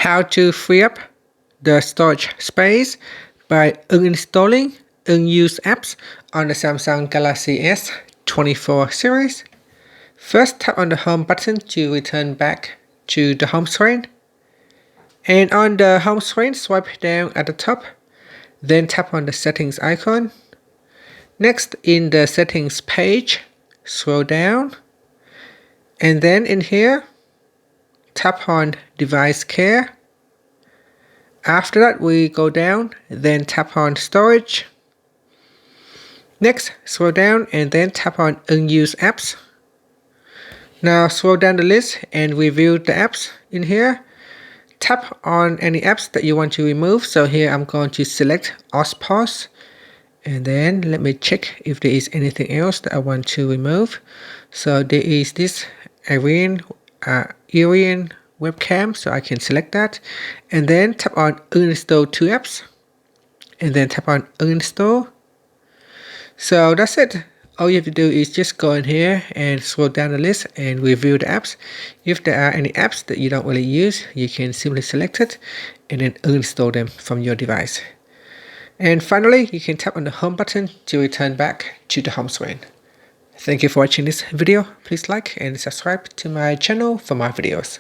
how to free up the storage space by uninstalling unused apps on the Samsung Galaxy S24 series. First, tap on the home button to return back to the home screen. And on the home screen, swipe down at the top, then tap on the settings icon. Next, in the settings page, scroll down, and then in here, tap on device care. After that, we go down, then tap on storage. Next, scroll down and then tap on unused apps. Now scroll down the list and review the apps in here. Tap on any apps that you want to remove. So here I'm going to select Pause. And then let me check if there is anything else that I want to remove. So there is this Arian webcam, so I can select that. And then tap on uninstall 2 apps. And then tap on uninstall. So that's it. All you have to do is just go in here and scroll down the list and review the apps. If there are any apps that you don't really use, you can simply select it and then uninstall them from your device. And finally, you can tap on the home button to return back to the home screen. Thank you for watching this video. Please like and subscribe to my channel for more videos.